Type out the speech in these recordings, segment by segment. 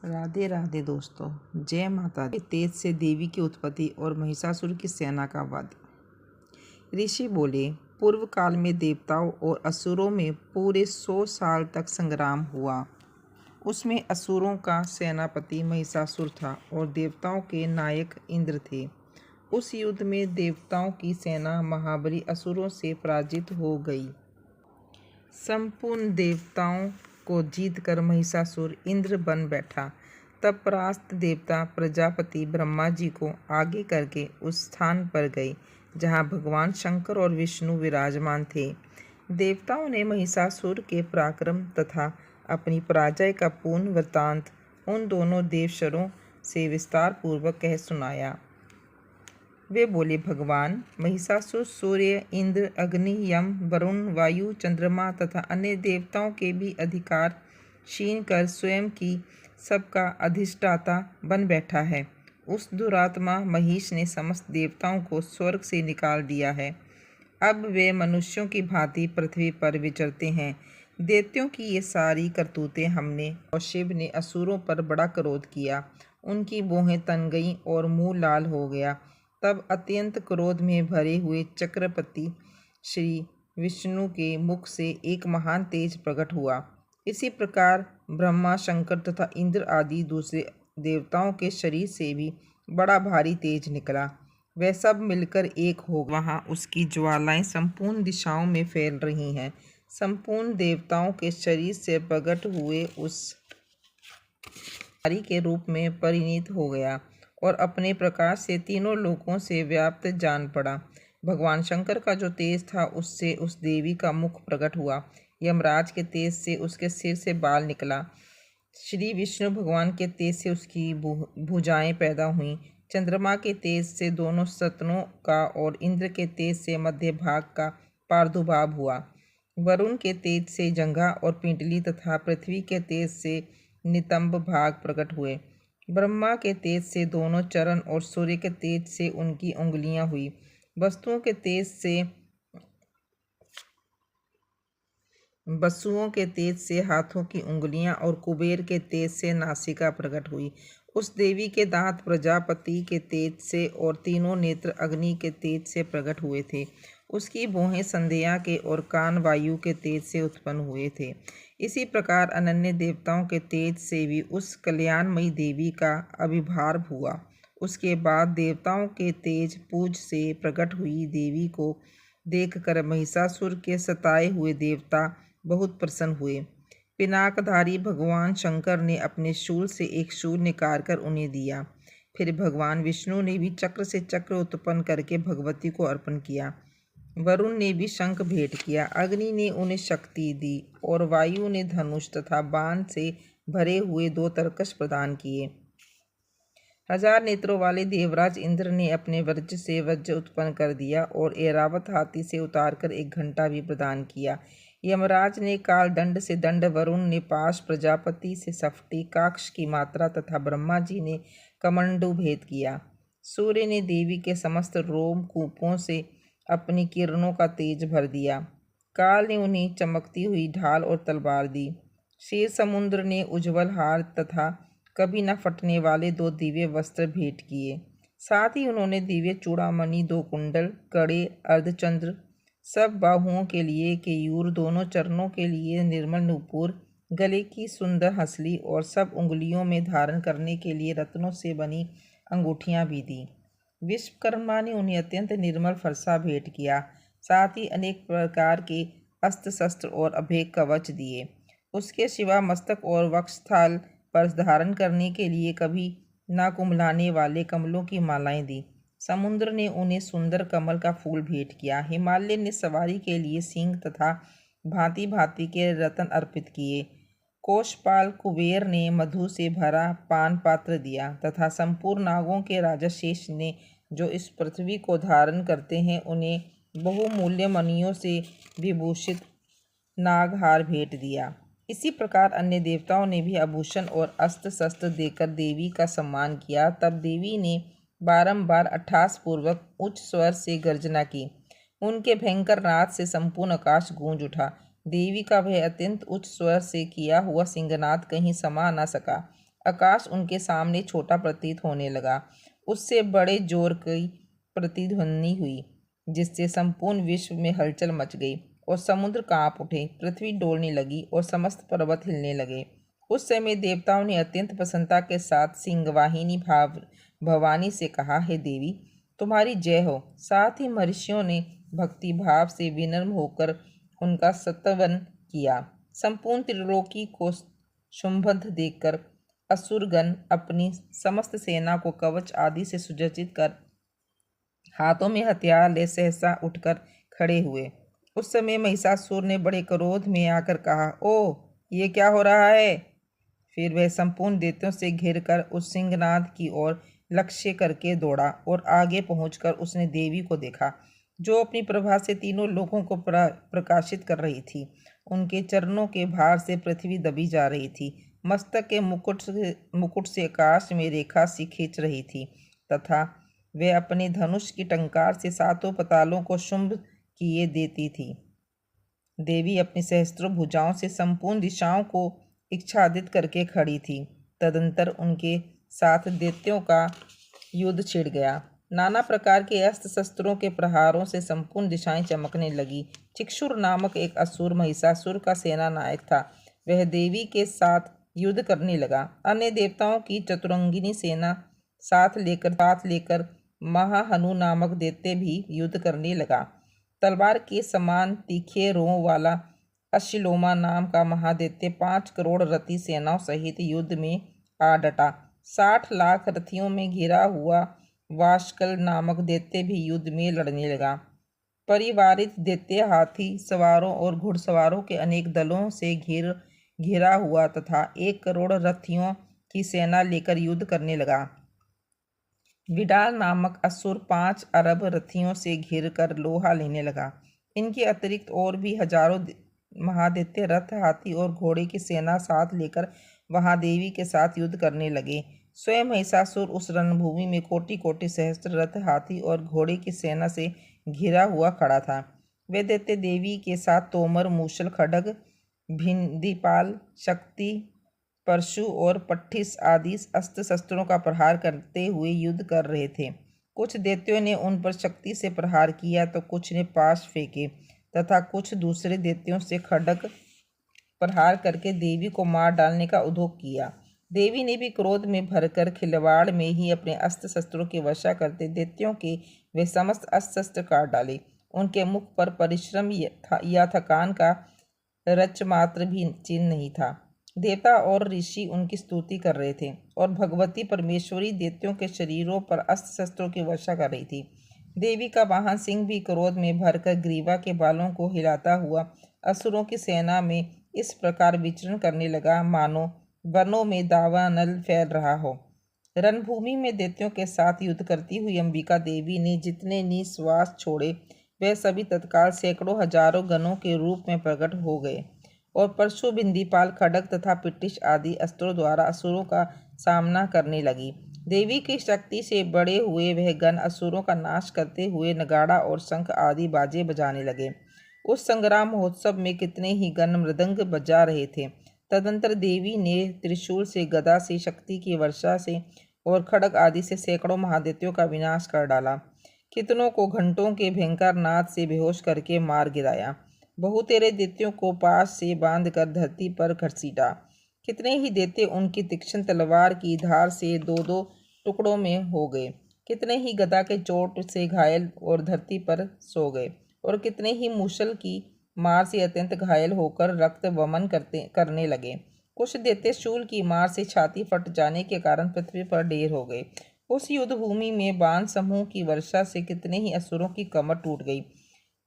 राधे राधे दोस्तों, जय माता दी। तेज से देवी की उत्पत्ति और महिषासुर की सेना का वध। ऋषि बोले, पूर्व काल में देवताओं और असुरों में पूरे 100 साल तक संग्राम हुआ। उसमें असुरों का सेनापति महिषासुर था और देवताओं के नायक इंद्र थे। उस युद्ध में देवताओं की सेना महाबली असुरों से पराजित हो गई। संपूर्ण देवताओं को जीतकर महिषासुर इंद्र बन बैठा। तब परास्त देवता प्रजापति ब्रह्मा जी को आगे करके उस स्थान पर गए जहाँ भगवान शंकर और विष्णु विराजमान थे। देवताओं ने महिषासुर के पराक्रम तथा अपनी पराजय का पूर्ण वृत्तांत उन दोनों देवशरों से विस्तार पूर्वक कह सुनाया। वे बोले, भगवान, महिषासुर सूर्य, इंद्र, अग्नि, यम, वरुण, वायु, चंद्रमा तथा अन्य देवताओं के भी अधिकार क्षीण कर स्वयं की सबका अधिष्ठाता बन बैठा है। उस दुरात्मा महिष ने समस्त देवताओं को स्वर्ग से निकाल दिया है। अब वे मनुष्यों की भांति पृथ्वी पर विचरते हैं। दैत्यों की ये सारी करतूतें हमने और शिव ने असुरों पर बड़ा क्रोध किया। उनकी भौहें तन गईं और मुंह लाल हो गया। तब अत्यंत क्रोध में भरे हुए चक्रपति श्री विष्णु के मुख से एक महान तेज प्रकट हुआ। इसी प्रकार ब्रह्मा, शंकर तथा इंद्र आदि दूसरे देवताओं के शरीर से भी बड़ा भारी तेज निकला। वह सब मिलकर एक हो। वहाँ उसकी ज्वालाएं संपूर्ण दिशाओं में फैल रही हैं। संपूर्ण देवताओं के शरीर से प्रकट हुए उस के रूप में परिणित हो गया और अपने प्रकाश से तीनों लोकों से व्याप्त जान पड़ा। भगवान शंकर का जो तेज था उससे उस देवी का मुख प्रकट हुआ। यमराज के तेज से उसके सिर से बाल निकला। श्री विष्णु भगवान के तेज से उसकी भुजाएं पैदा हुईं। चंद्रमा के तेज से दोनों सतनों का और इंद्र के तेज से मध्य भाग का प्रादुर्भाव हुआ। वरुण के तेज से जंघा और पिंडली तथा पृथ्वी के तेज से नितंब भाग प्रकट हुए। ब्रह्मा के तेज से दोनों चरण और सूर्य के तेज से उनकी उंगलियां हुई। वस्तुओं के तेज से हाथों की उंगलियां और कुबेर के तेज से नासिका प्रकट हुई। उस देवी के दांत प्रजापति के तेज से और तीनों नेत्र अग्नि के तेज से प्रकट हुए थे। उसकी भौहें संध्या के और कान वायु के तेज से उत्पन्न हुए थे। इसी प्रकार अनन्य देवताओं के तेज से भी उस कल्याणमयी देवी का आविर्भाव हुआ। उसके बाद देवताओं के तेज पूज से प्रकट हुई देवी को देखकर महिषासुर के सताए हुए देवता बहुत प्रसन्न हुए। पिनाकधारी भगवान शंकर ने अपने शूल से एक शूल निकाल कर उन्हें दिया। फिर भगवान विष्णु ने भी चक्र से चक्र उत्पन्न करके भगवती को अर्पण किया। वरुण ने भी शंख भेंट किया। अग्नि ने उन्हें शक्ति दी और वायु ने धनुष तथा बाण से भरे हुए 2 तरकश प्रदान किए। 1000 नेत्रों वाले देवराज इंद्र ने अपने वज्र से वज्र उत्पन्न कर दिया और ऐरावत हाथी से उतारकर एक घंटा भी प्रदान किया। यमराज ने काल दंड से दंड, वरुण ने पाश, प्रजापति से सफ्टी, काक्ष की मात्रा तथा ब्रह्मा जी ने कमंडू भेद किया। सूर्य ने देवी के समस्त रोमकूपों से अपनी किरणों का तेज भर दिया। काल ने उन्हें चमकती हुई ढाल और तलवार दी। क्षीर समुद्र ने उज्ज्वल हार तथा कभी न फटने वाले 2 दिव्य वस्त्र भेंट किए। साथ ही उन्होंने दिव्य चूड़ामणि, 2 कुंडल, कड़े, अर्धचंद्र, सब बाहुओं के लिए केयूर, दोनों चरणों के लिए निर्मल नूपुर, गले की सुंदर हंसली और सब उंगलियों में धारण करने के लिए रत्नों से बनी अंगूठियां भी दी। विश्वकर्मा ने उन्हें अत्यंत निर्मल फरसा भेंट किया। साथ ही अनेक प्रकार के अस्त्र शस्त्र और अभेद कवच दिए। उसके सिवा मस्तक और वक्षस्थल पर धारण करने के लिए कभी न कुम्हलाने वाले कमलों की मालाएं दी। समुद्र ने उन्हें सुंदर कमल का फूल भेंट किया। हिमालय ने सवारी के लिए सिंह तथा भांति भांति के रत्न अर्पित किए। कोषपाल कुबेर ने मधु से भरा पान पात्र दिया तथा संपूर्ण नागों के राजा शेष ने, जो इस पृथ्वी को धारण करते हैं, उन्हें बहुमूल्य मणियों से विभूषित नागहार भेंट दिया। इसी प्रकार अन्य देवताओं ने भी आभूषण और अस्त्र शस्त्र देकर देवी का सम्मान किया। तब देवी ने बारंबार अट्टहास पूर्वक उच्च स्वर से गर्जना की। उनके भयंकर नाद से संपूर्ण आकाश गूंज उठा। देवी का वह अत्यंत उच्च स्वर से किया हुआ सिंहनाद कहीं समा न सका। आकाश उनके सामने छोटा प्रतीत होने लगा। उससे बड़े जोर की प्रतिध्वनि हुई, जिससे संपूर्ण विश्व में हलचल मच गई और समुद्र कांप उठे, पृथ्वी डोलने लगी और समस्त पर्वत हिलने लगे। उस समय देवताओं ने अत्यंत प्रसन्नता के साथ सिंहवाहिनी भवानी से कहा, हे देवी, तुम्हारी जय हो। साथ ही महर्षियों ने भक्ति भाव से विनम्र होकर उनका स्तवन किया। संपूर्ण त्रिलोकी को शुंभद्र देखकर असुरगण अपनी समस्त सेना को कवच आदि से सुसज्जित कर हाथों में हथियार ले सहसा उठकर खड़े हुए। उस समय महिषासुर ने बड़े क्रोध में आकर कहा, ओ, ये क्या हो रहा है? फिर वह संपूर्ण दैत्यों से घिरकर उस सिंहनाद की ओर लक्ष्य करके दौड़ा और आगे पहुंचकर उसने देवी को देखा, जो अपनी प्रभा से तीनों लोगों को प्रकाशित कर रही थी। उनके चरणों के भार से पृथ्वी दबी जा रही थी। मस्तक के मुकुट से आकाश में रेखा सी खींच रही थी तथा वे अपने धनुष की टंकार से सातों पतालों को शुंभ किए देती थी। देवी अपनी सहस्त्रों भुजाओं से संपूर्ण दिशाओं को आच्छादित करके खड़ी थी। तदंतर उनके साथ दैत्यों का युद्ध छिड़ गया। नाना प्रकार के अस्त्र शस्त्रों के प्रहारों से संपूर्ण दिशाएं चमकने लगी। चिक्षुर नामक एक असुर महिषासुर का सेना नायक था। वह देवी के साथ युद्ध करने लगा। अन्य देवताओं की चतुरंगिनी सेना साथ लेकर महाहनु नामक दैत्य भी युद्ध करने लगा। तलवार के समान तीखे रों वाला अश्लोमा नाम का महादैत्य 5 करोड़ रथी सेनाओं सहित युद्ध में आ डटा। 60 लाख रथियों में घिरा हुआ वाशकल नामक दैत्य भी युद्ध में लड़ने लगा। परिवारित दैत्य हाथी सवारों और घुड़सवारों के अनेक दलों से घिरा हुआ तथा 1 करोड़ रथियों की सेना लेकर युद्ध करने लगा। विडाल नामक असुर 5 अरब रथियों से घिर कर लोहा लेने लगा। इनके अतिरिक्त और भी हजारों महादैत्य रथ, हाथी और घोड़े की सेना साथ लेकर वहां देवी के साथ युद्ध करने लगे। स्वयं महिषासुर उस रणभूमि में कोटि कोटि सहस्त्र रथ, हाथी और घोड़े की सेना से घिरा हुआ खड़ा था। वे दैत्य देवी के साथ तोमर, मूसल, खड्ग, भिंदीपाल, शक्ति, परशु और पट्टिस आदि अस्त्र शस्त्रों का प्रहार करते हुए युद्ध कर रहे थे। कुछ दैत्यों ने उन पर शक्ति से प्रहार किया तो कुछ ने पाश फेंके तथा कुछ दूसरे दैत्यों से खड्ग प्रहार करके देवी को मार डालने का उद्योग किया। देवी ने भी क्रोध में भरकर खिलवाड़ में ही अपने अस्त्र शस्त्रों की वर्षा करते दैत्यों के वे समस्त अस्त्र शस्त्र काट डाले। उनके मुख पर परिश्रम या थकान का रचमात्र भी चिन्ह नहीं था। देवता और ऋषि उनकी स्तुति कर रहे थे और भगवती परमेश्वरी दैत्यों के शरीरों पर अस्त्र शस्त्रों की वर्षा कर रही थी। देवी का वाहन सिंह भी क्रोध में भरकर ग्रीवा के बालों को हिलाता हुआ असुरों की सेना में इस प्रकार विचरण करने लगा, मानो वनों में दावानल फैल रहा हो। रणभूमि में दैत्यों के साथ युद्ध करती हुई अंबिका देवी ने जितने निश्वास छोड़े वे सभी तत्काल सैकड़ों हजारों गणों के रूप में प्रकट हो गए और परशु, बिंदीपाल, खड्ग तथा पिट्टिश आदि अस्त्रों द्वारा असुरों का सामना करने लगी। देवी की शक्ति से बड़े हुए वह गण असुरों का नाश करते हुए नगाड़ा और शंख आदि बाजे बजाने लगे। उस संग्राम महोत्सव में कितने ही गण मृदंग बजा रहे थे। तदंतर देवी ने त्रिशूल से, गदा से, शक्ति की वर्षा से और खड्ग आदि से सैकड़ों महादैत्यों का विनाश कर डाला। कितनों को घंटों के भयंकर नाद से बेहोश करके मार गिराया। बहुतेरे दैत्यों को पास से बांधकर धरती पर घसीटा। कितने ही दैत्य उनकी तीक्ष्ण तलवार की धार से 2-2 टुकड़ों में हो गए। कितने ही गदा के चोट से घायल और धरती पर सो गए और कितने ही मूसल की मार से अत्यंत घायल होकर रक्त वमन करने लगे। कुछ दैत्य शूल की मार से छाती फट जाने के कारण पृथ्वी पर ढेर हो गए। उस युद्ध भूमि में बाण समूह की वर्षा से कितने ही असुरों की कमर टूट गई।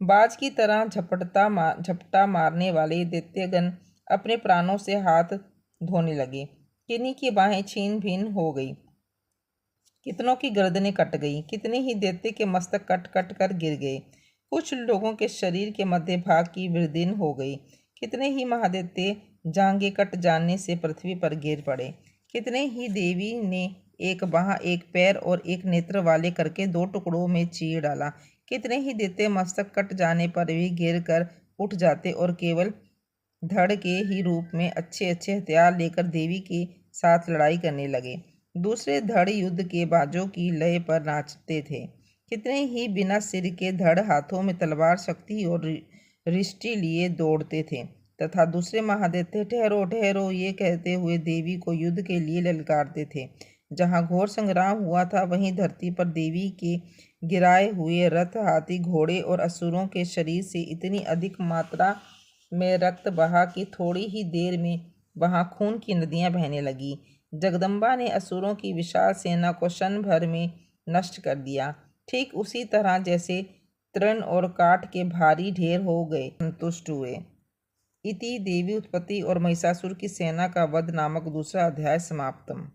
बाज की तरह झपटा मारने वाले दैत्यगण अपने प्राणों से हाथ धोने लगे। किन्हीं की बाहें छीन भिन्न हो गई, कितनों की गर्दनें कट गई, कितने ही दैत्य के मस्तक कट कट कर गिर गए। कुछ लोगों के शरीर के मध्य भाग की वृद्धि हो गई। कितने ही महादैत्य जांघें कट जाने से पृथ्वी पर गिर पड़े। कितने ही देवी ने एक बाह, एक पैर और एक नेत्र वाले करके 2 टुकड़ों में चीर डाला। कितने ही दैत्य मस्तक कट जाने पर भी गिर कर उठ जाते और केवल धड़ के ही रूप में अच्छे अच्छे हथियार लेकर देवी के साथ लड़ाई करने लगे। दूसरे धड़ युद्ध के बाजों की लय पर नाचते थे। कितने ही बिना सिर के धड़ हाथों में तलवार, शक्ति और रिष्टि लिए दौड़ते थे तथा दूसरे महादैत्य ठहरो ठहरो ये कहते हुए देवी को युद्ध के लिए ललकारते थे। जहाँ घोर संग्राम हुआ था वहीं धरती पर देवी के गिराए हुए रथ, हाथी, घोड़े और असुरों के शरीर से इतनी अधिक मात्रा में रक्त बहा कि थोड़ी ही देर में वहां खून की नदियां बहने लगी। जगदम्बा ने असुरों की विशाल सेना को क्षण भर में नष्ट कर दिया, ठीक उसी तरह जैसे तृण और काठ के भारी ढेर हो गए। संतुष्ट हुए। इति देवी उत्पत्ति और महिषासुर की सेना का वध नामक दूसरा अध्याय समाप्तम।